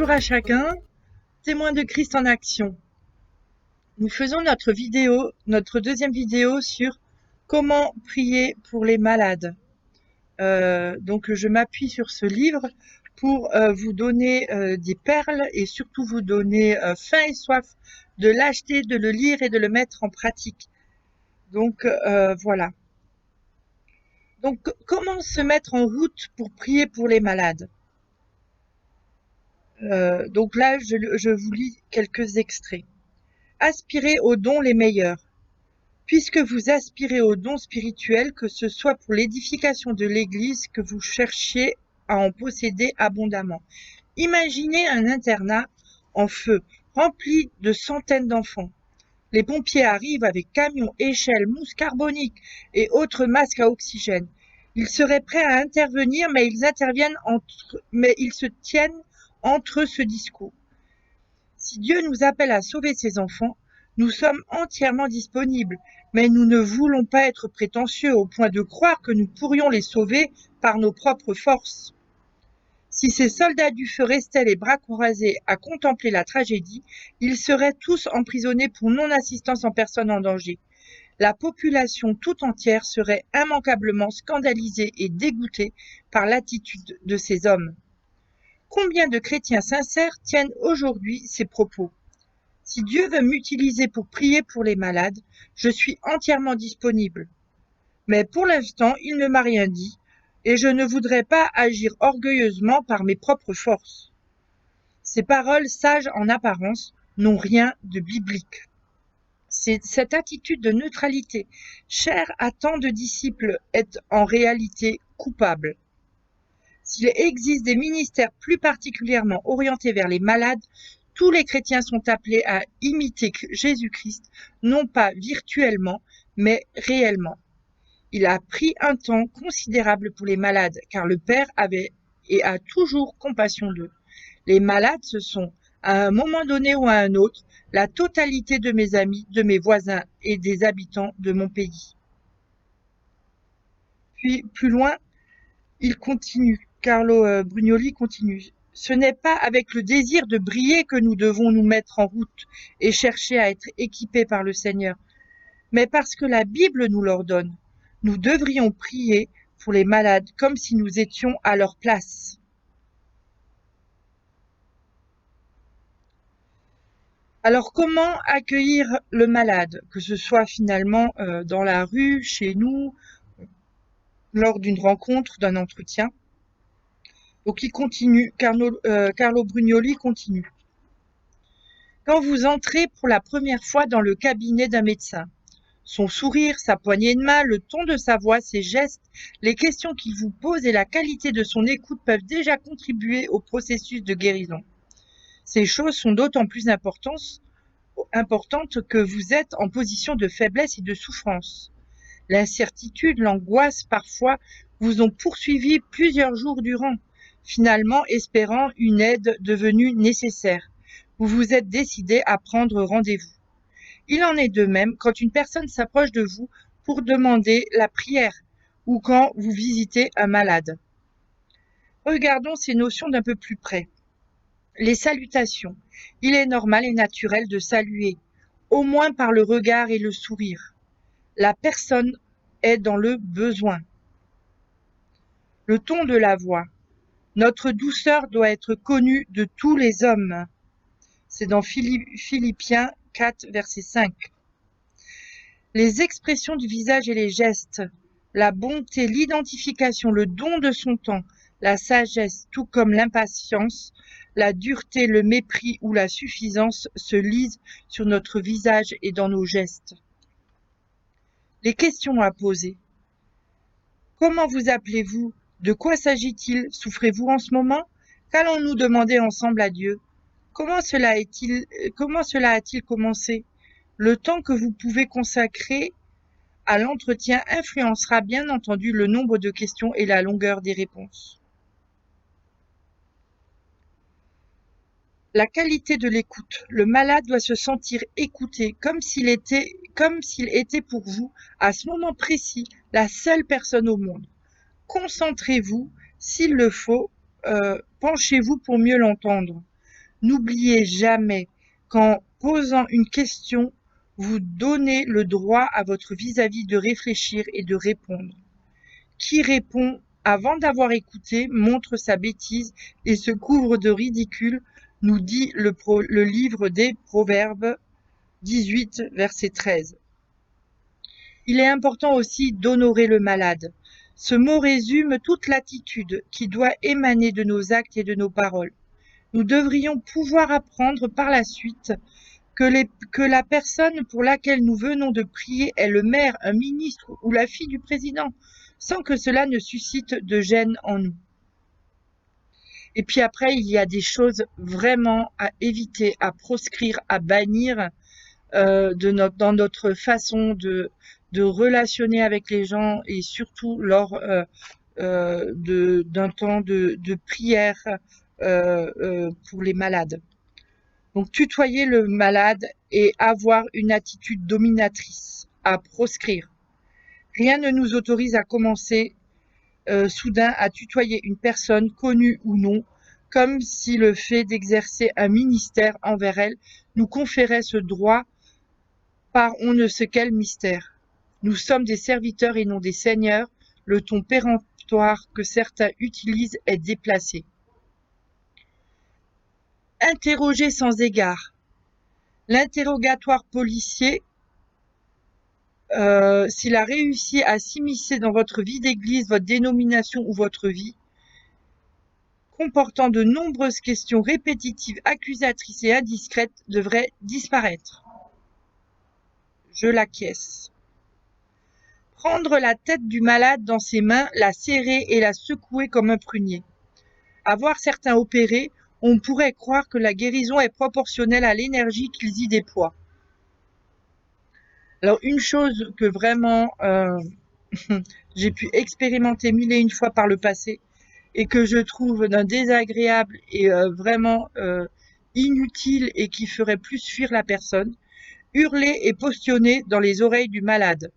Bonjour à chacun, témoin de Christ en action. Nous faisons notre deuxième vidéo sur comment prier pour les malades. Donc je m'appuie sur ce livre pour vous donner des perles et surtout vous donner faim et soif de l'acheter, de le lire et de le mettre en pratique. Donc voilà. Donc comment se mettre en route pour prier pour les malades? Donc là, je vous lis quelques extraits. Aspirez aux dons les meilleurs. Puisque vous aspirez aux dons spirituels, que ce soit pour l'édification de l'Église, que vous cherchiez à en posséder abondamment. Imaginez un internat en feu, rempli de centaines d'enfants. Les pompiers arrivent avec camions, échelles, mousse carbonique et autres masques à oxygène. Ils seraient prêts à intervenir, mais ils se tiennent entre ce discours. Si Dieu nous appelle à sauver ses enfants, nous sommes entièrement disponibles, mais nous ne voulons pas être prétentieux au point de croire que nous pourrions les sauver par nos propres forces. Si ces soldats du feu restaient les bras croisés à contempler la tragédie, ils seraient tous emprisonnés pour non-assistance en personne en danger. La population tout entière serait immanquablement scandalisée et dégoûtée par l'attitude de ces hommes. Combien de chrétiens sincères tiennent aujourd'hui ces propos? Si Dieu veut m'utiliser pour prier pour les malades, je suis entièrement disponible. Mais pour l'instant, il ne m'a rien dit, et je ne voudrais pas agir orgueilleusement par mes propres forces. Ces paroles sages en apparence n'ont rien de biblique. Cette attitude de neutralité, chère à tant de disciples, est en réalité coupable. S'il existe des ministères plus particulièrement orientés vers les malades, tous les chrétiens sont appelés à imiter Jésus-Christ, non pas virtuellement, mais réellement. Il a pris un temps considérable pour les malades, car le Père avait et a toujours compassion d'eux. Les malades, ce sont, à un moment donné ou à un autre, la totalité de mes amis, de mes voisins et des habitants de mon pays. Puis, plus loin, il continue, Carlo Brugnoli continue. Ce n'est pas avec le désir de briller que nous devons nous mettre en route et chercher à être équipés par le Seigneur, mais parce que la Bible nous l'ordonne. Nous devrions prier pour les malades comme si nous étions à leur place. Alors comment accueillir le malade, que ce soit finalement dans la rue, chez nous, lors d'une rencontre, d'un entretien? Donc il continue, Carlo Brugnoli continue. Quand vous entrez pour la première fois dans le cabinet d'un médecin, son sourire, sa poignée de main, le ton de sa voix, ses gestes, les questions qu'il vous pose et la qualité de son écoute peuvent déjà contribuer au processus de guérison. Ces choses sont d'autant plus importantes que vous êtes en position de faiblesse et de souffrance. L'incertitude, l'angoisse parfois vous ont poursuivi plusieurs jours durant, finalement espérant une aide devenue nécessaire. Vous vous êtes décidé à prendre rendez-vous. Il en est de même quand une personne s'approche de vous pour demander la prière ou quand vous visitez un malade. Regardons ces notions d'un peu plus près. Les salutations. Il est normal et naturel de saluer, au moins par le regard et le sourire. La personne est dans le besoin. Le ton de la voix. Notre douceur doit être connue de tous les hommes. C'est dans Philippiens 4, verset 5. Les expressions du visage et les gestes, la bonté, l'identification, le don de son temps, la sagesse, tout comme l'impatience, la dureté, le mépris ou la suffisance se lisent sur notre visage et dans nos gestes. Les questions à poser. Comment vous appelez-vous? De quoi s'agit-il? Souffrez-vous en ce moment? Qu'allons-nous demander ensemble à Dieu? Comment cela a-t-il commencé? Le temps que vous pouvez consacrer à l'entretien influencera bien entendu le nombre de questions et la longueur des réponses. La qualité de l'écoute. Le malade doit se sentir écouté comme s'il était pour vous, à ce moment précis, la seule personne au monde. Concentrez-vous, s'il le faut, penchez-vous pour mieux l'entendre. N'oubliez jamais qu'en posant une question, vous donnez le droit à votre vis-à-vis de réfléchir et de répondre. Qui répond avant d'avoir écouté montre sa bêtise et se couvre de ridicule, nous dit le livre des Proverbes 18, verset 13. Il est important aussi d'honorer le malade. Ce mot résume toute l'attitude qui doit émaner de nos actes et de nos paroles. Nous devrions pouvoir apprendre par la suite que la personne pour laquelle nous venons de prier est le maire, un ministre ou la fille du président, sans que cela ne suscite de gêne en nous. Et puis après, il y a des choses vraiment à éviter, à proscrire, à bannir dans notre façon de relationner avec les gens et surtout lors d'un temps de prière pour les malades. Donc tutoyer le malade et avoir une attitude dominatrice, à proscrire. Rien ne nous autorise à commencer soudain à tutoyer une personne, connue ou non, comme si le fait d'exercer un ministère envers elle nous conférait ce droit par on ne sait quel mystère. Nous sommes des serviteurs et non des seigneurs, le ton péremptoire que certains utilisent est déplacé. Interroger sans égard. L'interrogatoire policier, s'il a réussi à s'immiscer dans votre vie d'église, votre dénomination ou votre vie, comportant de nombreuses questions répétitives, accusatrices et indiscrètes, devrait disparaître. Je l'acquiesce. Prendre la tête du malade dans ses mains, la serrer et la secouer comme un prunier. À voir certains opérer, on pourrait croire que la guérison est proportionnelle à l'énergie qu'ils y déploient. Alors une chose que vraiment j'ai pu expérimenter mille et une fois par le passé et que je trouve d'un désagréable et vraiment inutile et qui ferait plus fuir la personne, hurler et postionner dans les oreilles du malade.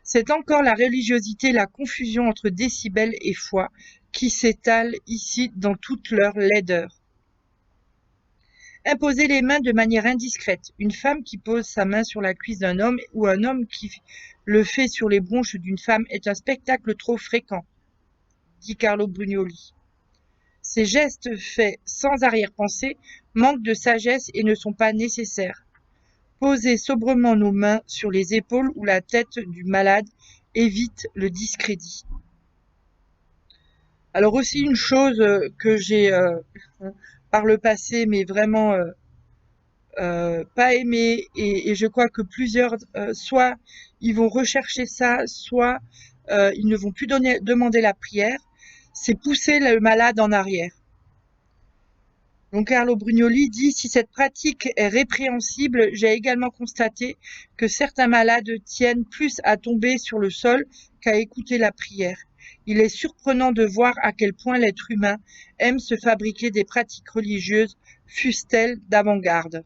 C'est encore la religiosité, la confusion entre décibels et foi qui s'étale ici dans toute leur laideur. Imposer les mains de manière indiscrète. Une femme qui pose sa main sur la cuisse d'un homme ou un homme qui le fait sur les bronches d'une femme est un spectacle trop fréquent, dit Carlo Brugnoli. Ces gestes faits sans arrière-pensée manquent de sagesse et ne sont pas nécessaires. Poser sobrement nos mains sur les épaules ou la tête du malade évite le discrédit. Alors aussi une chose que j'ai par le passé, mais vraiment pas aimé, et je crois que plusieurs, soit ils vont rechercher ça, soit ils ne vont plus demander la prière, c'est pousser le malade en arrière. Donc Carlo Brugnoli dit « Si cette pratique est répréhensible, j'ai également constaté que certains malades tiennent plus à tomber sur le sol qu'à écouter la prière. Il est surprenant de voir à quel point l'être humain aime se fabriquer des pratiques religieuses, fussent-elles d'avant-garde. »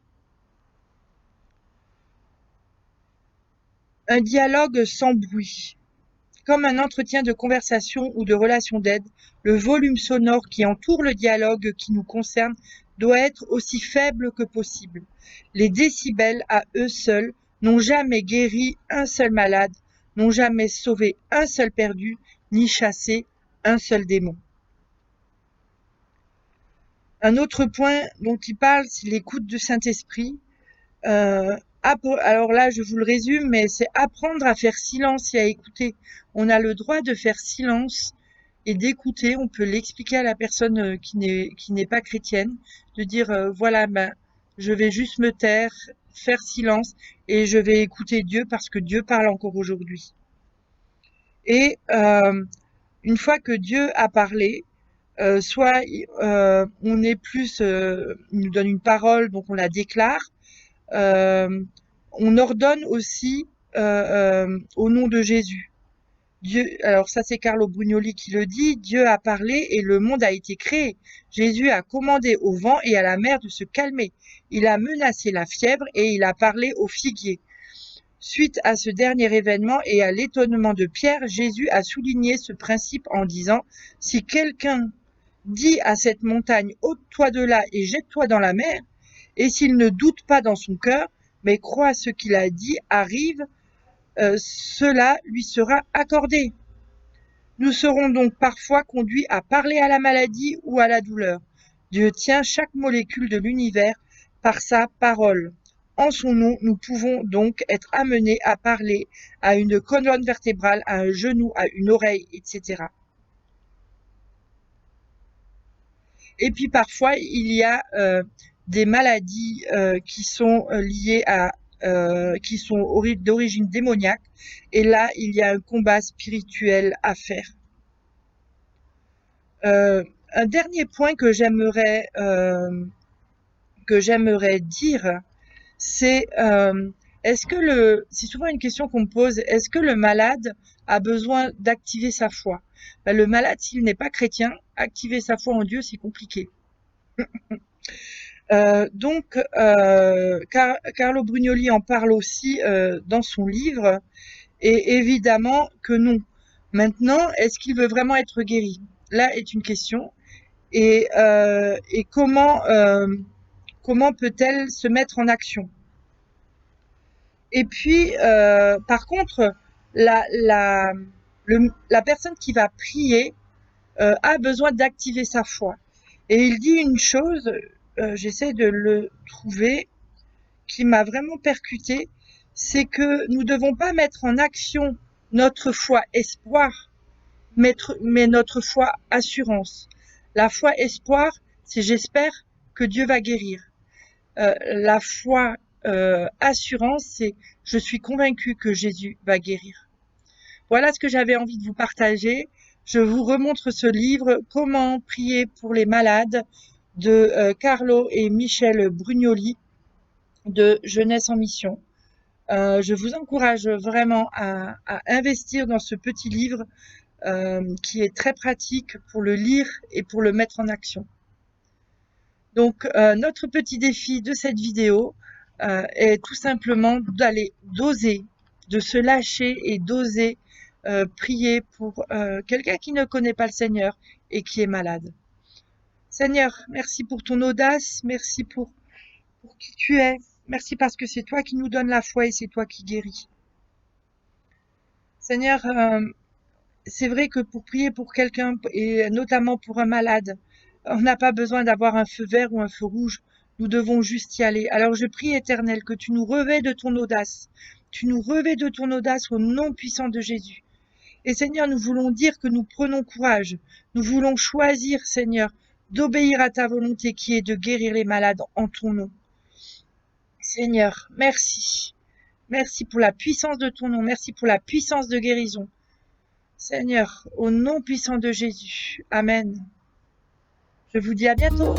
Un dialogue sans bruit. Comme un entretien de conversation ou de relation d'aide, le volume sonore qui entoure le dialogue qui nous concerne doit être aussi faible que possible. Les décibels, à eux seuls, n'ont jamais guéri un seul malade, n'ont jamais sauvé un seul perdu, ni chassé un seul démon. Un autre point dont il parle, c'est l'écoute du Saint-Esprit. Alors là, je vous le résume, mais c'est apprendre à faire silence et à écouter. On a le droit de faire silence et d'écouter. On peut l'expliquer à la personne qui n'est pas chrétienne, de dire voilà, je vais juste me taire, faire silence et je vais écouter Dieu parce que Dieu parle encore aujourd'hui. Et une fois que Dieu a parlé, soit on est plus, il nous donne une parole, donc on la déclare. On ordonne aussi au nom de Jésus. Dieu, alors ça c'est Carlo Brugnoli qui le dit, Dieu a parlé et le monde a été créé. Jésus a commandé au vent et à la mer de se calmer. Il a menacé la fièvre et il a parlé au figuier. Suite à ce dernier événement et à l'étonnement de Pierre, Jésus a souligné ce principe en disant « Si quelqu'un dis à cette montagne, ôte-toi de là et jette-toi dans la mer, et s'il ne doute pas dans son cœur, mais croit ce qu'il a dit arrive, cela lui sera accordé. Nous serons donc parfois conduits à parler à la maladie ou à la douleur. Dieu tient chaque molécule de l'univers par sa parole. En son nom, nous pouvons donc être amenés à parler à une colonne vertébrale, à un genou, à une oreille, etc. Et puis parfois, il y a des maladies qui sont liées à qui sont d'origine démoniaque. Et là, il y a un combat spirituel à faire. Un dernier point que j'aimerais dire, c'est c'est souvent une question qu'on me pose, est-ce que le malade a besoin d'activer sa foi? Ben, le malade, s'il n'est pas chrétien, activer sa foi en Dieu, c'est compliqué. Carlo Brugnoli en parle aussi dans son livre, et évidemment que non. Maintenant, est-ce qu'il veut vraiment être guéri? Là est une question. Et comment peut-elle se mettre en action? Et puis, par contre, la personne qui va prier a besoin d'activer sa foi. Et il dit une chose, j'essaie de le trouver, qui m'a vraiment percuté, c'est que nous ne devons pas mettre en action notre foi espoir, mais notre foi assurance. La foi espoir, c'est j'espère que Dieu va guérir. La foi assurance, c'est je suis convaincu que Jésus va guérir. Voilà ce que j'avais envie de vous partager. Je vous remontre ce livre, Comment prier pour les malades, de Carlo et Michel Brugnoli, de Jeunesse en Mission. Je vous encourage vraiment à investir dans ce petit livre qui est très pratique pour le lire et pour le mettre en action. Donc, notre petit défi de cette vidéo est tout simplement d'oser, de se lâcher et d'oser prier pour quelqu'un qui ne connaît pas le Seigneur et qui est malade. Seigneur, merci pour ton audace, merci pour qui tu es, merci parce que c'est toi qui nous donnes la foi et c'est toi qui guéris. Seigneur, c'est vrai que pour prier pour quelqu'un, et notamment pour un malade, on n'a pas besoin d'avoir un feu vert ou un feu rouge. Nous devons juste y aller. Alors je prie, Éternel, que tu nous revêts de ton audace. Tu nous revêts de ton audace au nom puissant de Jésus. Et Seigneur, nous voulons dire que nous prenons courage. Nous voulons choisir, Seigneur, d'obéir à ta volonté qui est de guérir les malades en ton nom. Seigneur, merci. Merci pour la puissance de ton nom. Merci pour la puissance de guérison. Seigneur, au nom puissant de Jésus. Amen. Je vous dis à bientôt.